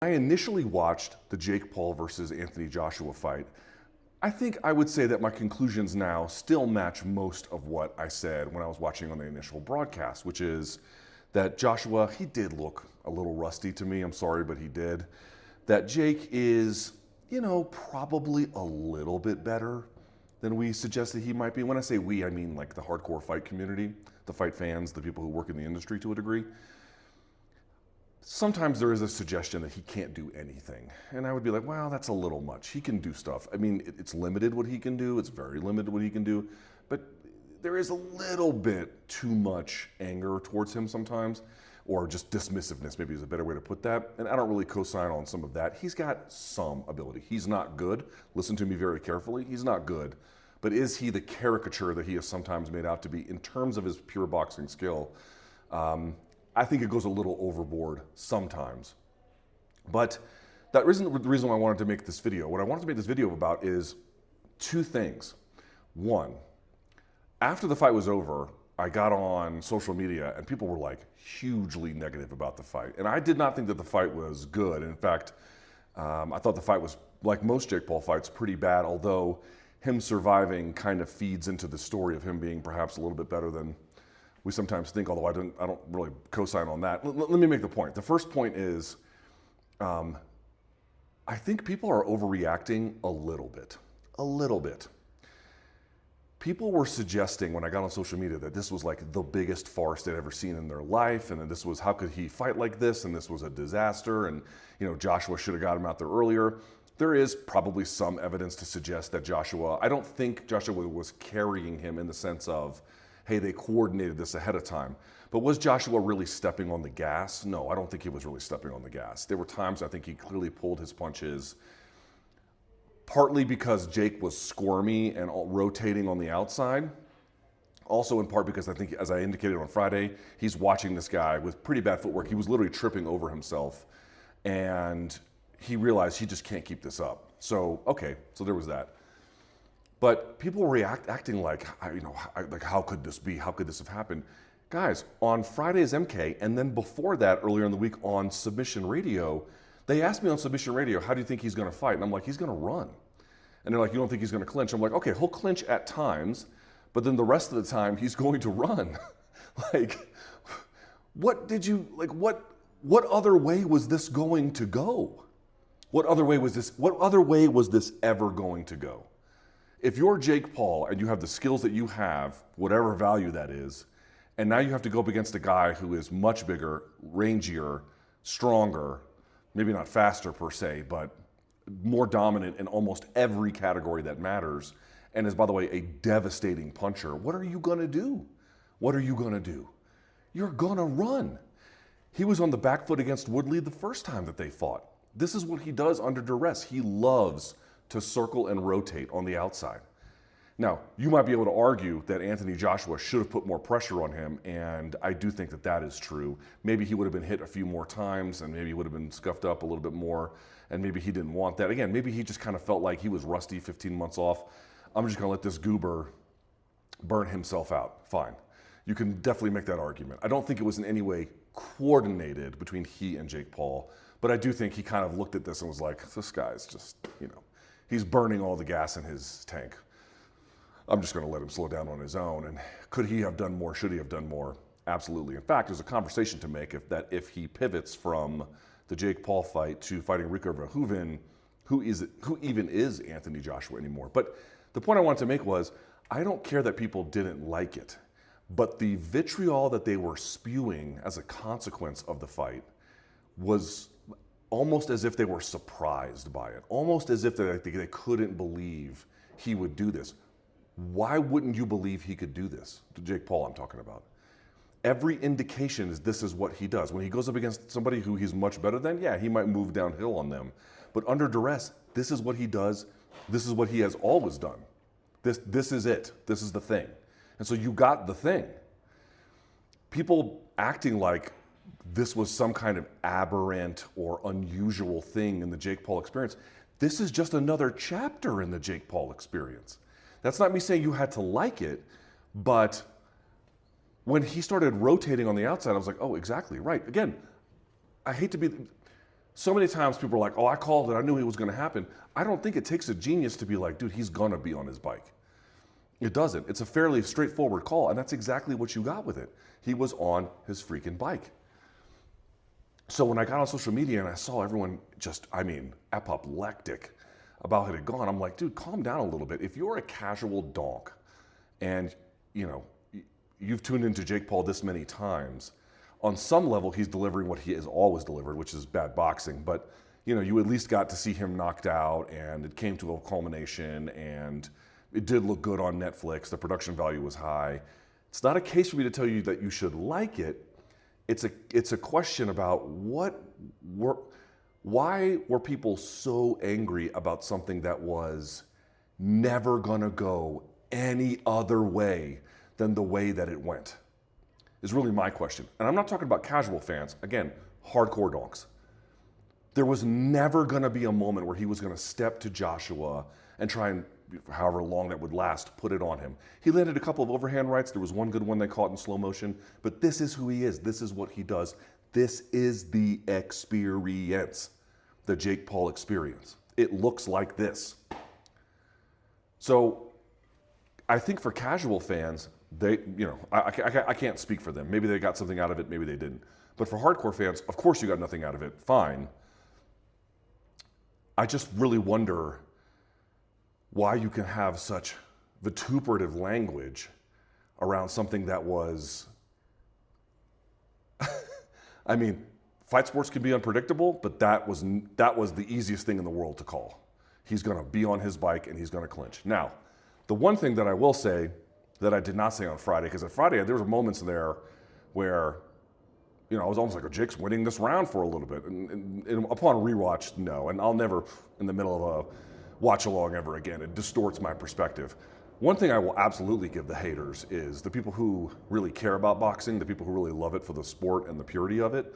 I initially watched the Jake Paul versus Anthony Joshua fight. I think I would say that my conclusions now still match most of what I said when I was watching on the initial broadcast, which is that Joshua, he did look a little rusty to me. I'm sorry, but he did. That Jake is, probably a little bit better than we suggested he might be. When I say we, I mean like the hardcore fight community, the fight fans, the people who work in the industry to a degree. Sometimes there is a suggestion that he can't do anything. And I would be like, wow, that's a little much. He can do stuff. I mean, it's limited what he can do. It's very limited what he can do. But there is a little bit too much anger towards him sometimes, or just dismissiveness, maybe is a better way to put that. And I don't really co-sign on some of that. He's got some ability. He's not good. Listen to me very carefully. He's not good. But is he the caricature that he is sometimes made out to be in terms of his pure boxing skill? I think it goes a little overboard sometimes. But that isn't the reason why I wanted to make this video. What I wanted to make this video about is two things. One, after the fight was over, I got on social media and people were like hugely negative about the fight. And I did not think that the fight was good. In fact, I thought the fight was, like most Jake Paul fights, pretty bad, although him surviving kind of feeds into the story of him being perhaps a little bit better than we sometimes think, although I don't really co-sign on that. Let me make the point. The first point is, I think people are overreacting a little bit. A little bit. People were suggesting when I got on social media that this was like the biggest farce they'd ever seen in their life, and then this was, how could he fight like this, and this was a disaster, and Joshua should have got him out there earlier. There is probably some evidence to suggest that I don't think Joshua was carrying him in the sense of, hey, they coordinated this ahead of time. But was Joshua really stepping on the gas? No, I don't think he was really stepping on the gas. There were times I think he clearly pulled his punches, partly because Jake was squirmy and rotating on the outside. Also in part because I think, as I indicated on Friday, he's watching this guy with pretty bad footwork. He was literally tripping over himself. And he realized he just can't keep this up. So, okay, so there was that. But people were acting like, how could this be? How could this have happened? Guys, on Friday's MK, and then before that, earlier in the week on Submission Radio, they asked me on Submission Radio, how do you think he's going to fight? And I'm like, he's going to run. And they're like, you don't think he's going to clinch? I'm like, okay, he'll clinch at times, but then the rest of the time, he's going to run. What other way was this going to go? What other way was this ever going to go? If you're Jake Paul and you have the skills that you have, whatever value that is, and now you have to go up against a guy who is much bigger, rangier, stronger, maybe not faster per se, but more dominant in almost every category that matters, and is, by the way, a devastating puncher, what are you going to do? What are you going to do? You're going to run. He was on the back foot against Woodley the first time that they fought. This is what he does under duress. He loves to circle and rotate on the outside. Now, you might be able to argue that Anthony Joshua should have put more pressure on him, and I do think that that is true. Maybe he would have been hit a few more times, and maybe he would have been scuffed up a little bit more, and maybe he didn't want that. Again, maybe he just kind of felt like he was rusty 15 months off. I'm just going to let this goober burn himself out. Fine. You can definitely make that argument. I don't think it was in any way coordinated between he and Jake Paul, but I do think he kind of looked at this and was like, this guy's just, he's burning all the gas in his tank. I'm just going to let him slow down on his own. And could he have done more? Should he have done more? Absolutely. In fact, there's a conversation to make if he pivots from the Jake Paul fight to fighting Rico Verhoeven, who even is Anthony Joshua anymore? But the point I wanted to make was, I don't care that people didn't like it, but the vitriol that they were spewing as a consequence of the fight was almost as if they were surprised by it, almost as if they couldn't believe he would do this. Why wouldn't you believe he could do this? To Jake Paul, I'm talking about. Every indication is this is what he does. When he goes up against somebody who he's much better than, yeah, he might move downhill on them. But under duress, this is what he does. This is what he has always done. This is it. This is the thing. And so you got the thing. People acting like this was some kind of aberrant or unusual thing in the Jake Paul experience. This is just another chapter in the Jake Paul experience. That's not me saying you had to like it, but when he started rotating on the outside, I was like, oh, exactly, right. Again, I hate to be, So many times people are like, oh, I called it, I knew it was gonna happen. I don't think it takes a genius to be like, dude, he's gonna be on his bike. It doesn't. It's a fairly straightforward call, and that's exactly what you got with it. He was on his freaking bike. So when I got on social media and I saw everyone just, apoplectic about it had gone, I'm like, dude, calm down a little bit. If you're a casual donk and, you've tuned into Jake Paul this many times, on some level, he's delivering what he has always delivered, which is bad boxing. But, you at least got to see him knocked out, and it came to a culmination, and it did look good on Netflix. The production value was high. It's not a case for me to tell you that you should like it. It's a question about why were people so angry about something that was never gonna go any other way than the way that it went? Is really my question. And I'm not talking about casual fans. Again, hardcore donks. There was never gonna be a moment where he was gonna step to Joshua and try and, however long that would last, put it on him. He landed a couple of overhand rights. There was one good one they caught in slow motion, but this is who he is. This is what he does. This is the experience, the Jake Paul experience. It looks like this. So I think for casual fans, they, I can't speak for them. Maybe they got something out of it, maybe they didn't. But for hardcore fans, of course you got nothing out of it, fine. I just really wonder why you can have such vituperative language around something that was, fight sports can be unpredictable, but that was the easiest thing in the world to call. He's gonna be on his bike and he's gonna clinch. Now, the one thing that I will say that I did not say on Friday, because at Friday there was moments there where, I was almost like, oh, Jake's winning this round for a little bit. And upon rewatch, no. And I'll never, in the middle of a watch along ever again. It distorts my perspective. One thing I will absolutely give the haters is the people who really care about boxing, the people who really love it for the sport and the purity of it,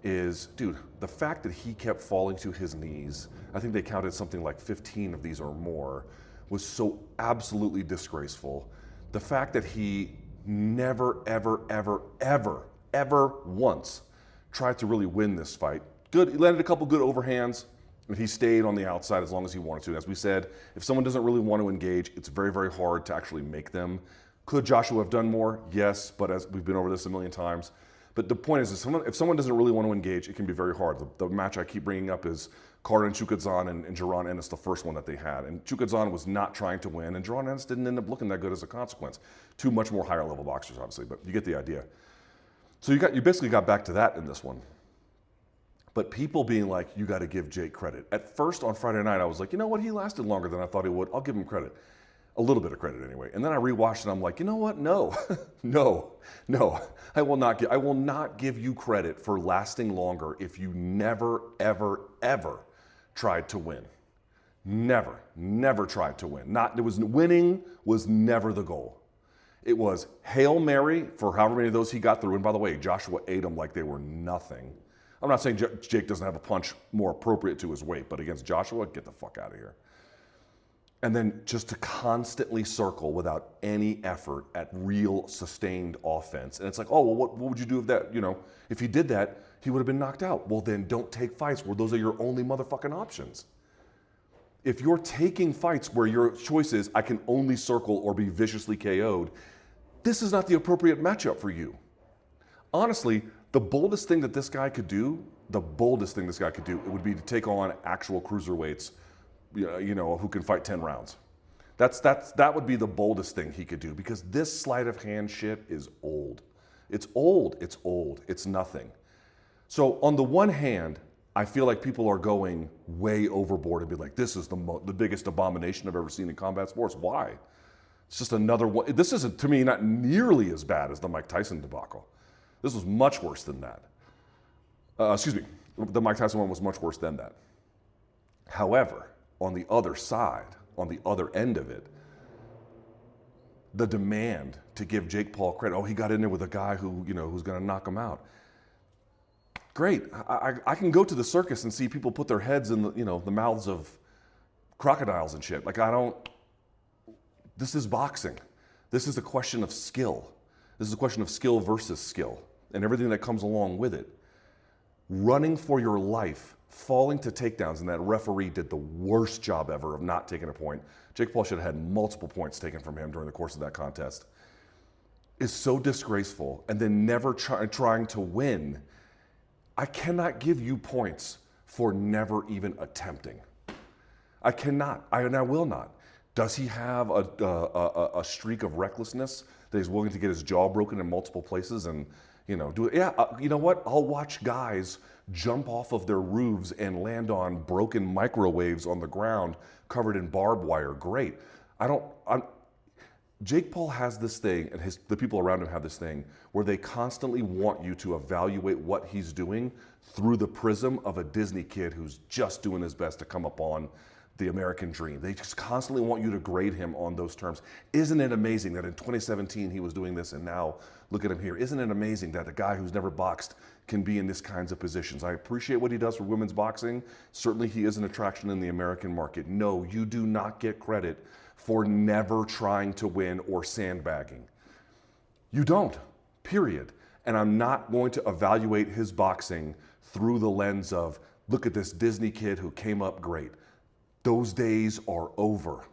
is, dude, the fact that he kept falling to his knees, I think they counted something like 15 of these or more, was so absolutely disgraceful. The fact that he never, ever, ever, ever, ever once tried to really win this fight. Good, he landed a couple good overhands, and he stayed on the outside as long as he wanted to. And as we said, if someone doesn't really want to engage, it's very, very hard to actually make them. Could Joshua have done more? Yes, but as we've been over this a million times. But the point is, if someone doesn't really want to engage, it can be very hard. The match I keep bringing up is Carter and Chukadzan and Jaron Ennis, the first one that they had. And Chukadzan was not trying to win, and Jaron Ennis didn't end up looking that good as a consequence. Two much more higher level boxers, obviously, but you get the idea. So you basically got back to that in this one. But people being like, you got to give Jake credit. At first on Friday night, I was like, you know what? He lasted longer than I thought he would. I'll give him credit. A little bit of credit anyway. And then I rewatched it and I'm like, you know what? No, no. I will not give you credit for lasting longer if you never, ever, ever tried to win. Never tried to win. Winning was never the goal. It was Hail Mary for however many of those he got through. And by the way, Joshua ate them like they were nothing. I'm not saying Jake doesn't have a punch more appropriate to his weight, but against Joshua, get the fuck out of here. And then just to constantly circle without any effort at real sustained offense. And it's like, oh, well, what would you do if that, if he did that, he would have been knocked out. Well, then don't take fights where those are your only motherfucking options. If you're taking fights where your choice is, I can only circle or be viciously KO'd, this is not the appropriate matchup for you. Honestly, the boldest thing that this guy could do, it would be to take on actual cruiserweights, who can fight 10 rounds. That would be the boldest thing he could do, because this sleight of hand shit is old. It's old. It's nothing. So on the one hand, I feel like people are going way overboard and be like, this is the biggest abomination I've ever seen in combat sports. Why? It's just another one. This is, to me, not nearly as bad as the Mike Tyson debacle. This was much worse than that. The Mike Tyson one was much worse than that. However, on the other side, on the other end of it, the demand to give Jake Paul credit, he got in there with a guy who, who's going to knock him out. Great. I can go to the circus and see people put their heads in the mouths of crocodiles and shit. This is boxing. This is a question of skill. This is a question of skill versus skill and everything that comes along with it. running for your life, falling to takedowns, and that referee did the worst job ever of not taking a point. Jake Paul should have had multiple points taken from him during the course of that contest. Is so disgraceful, and then never trying to win. I cannot give you points for never even attempting. I cannot, and I will not. Does he have a streak of recklessness that he's willing to get his jaw broken in multiple places and, do it? Yeah, you know what? I'll watch guys jump off of their roofs and land on broken microwaves on the ground covered in barbed wire. Great. Jake Paul has this thing, and the people around him have this thing, where they constantly want you to evaluate what he's doing through the prism of a Disney kid who's just doing his best to come up on the American dream. They just constantly want you to grade him on those terms. Isn't it amazing that in 2017 he was doing this, and now look at him here? Isn't it amazing that a guy who's never boxed can be in these kinds of positions? I appreciate what he does for women's boxing. Certainly he is an attraction in the American market. No, you do not get credit for never trying to win or sandbagging. You don't, period. And I'm not going to evaluate his boxing through the lens of, look at this Disney kid who came up great. Those days are over.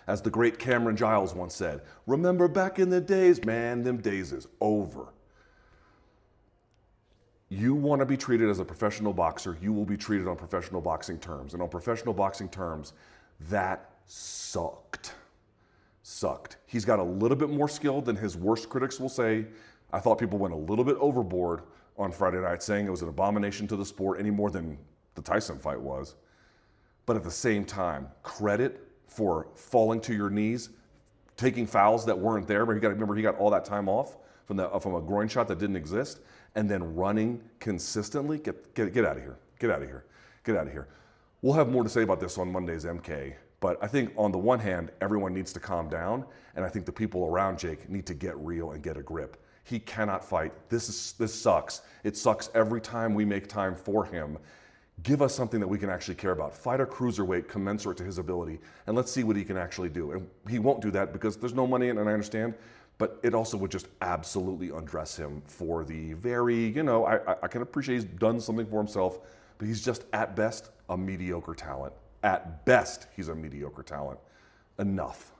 As the great Cameron Giles once said, remember back in the days, man, them days is over. You want to be treated as a professional boxer, you will be treated on professional boxing terms. And on professional boxing terms, that sucked. He's got a little bit more skill than his worst critics will say. I thought people went a little bit overboard on Friday night saying it was an abomination to the sport any more than the Tyson fight was. But at the same time, credit for falling to your knees, taking fouls that weren't there. Remember, he got all that time off from a groin shot that didn't exist, and then running consistently. Get out of here. Get out of here. Get out of here. We'll have more to say about this on Monday's MK. But I think on the one hand, everyone needs to calm down, and I think the people around Jake need to get real and get a grip. He cannot fight. This sucks. It sucks every time we make time for him. Give us something that we can actually care about. Fight a cruiserweight commensurate to his ability, and let's see what he can actually do. And he won't do that because there's no money in it, and I understand, but it also would just absolutely undress him for the very, I can appreciate he's done something for himself, but he's just, at best, a mediocre talent. At best, he's a mediocre talent. Enough.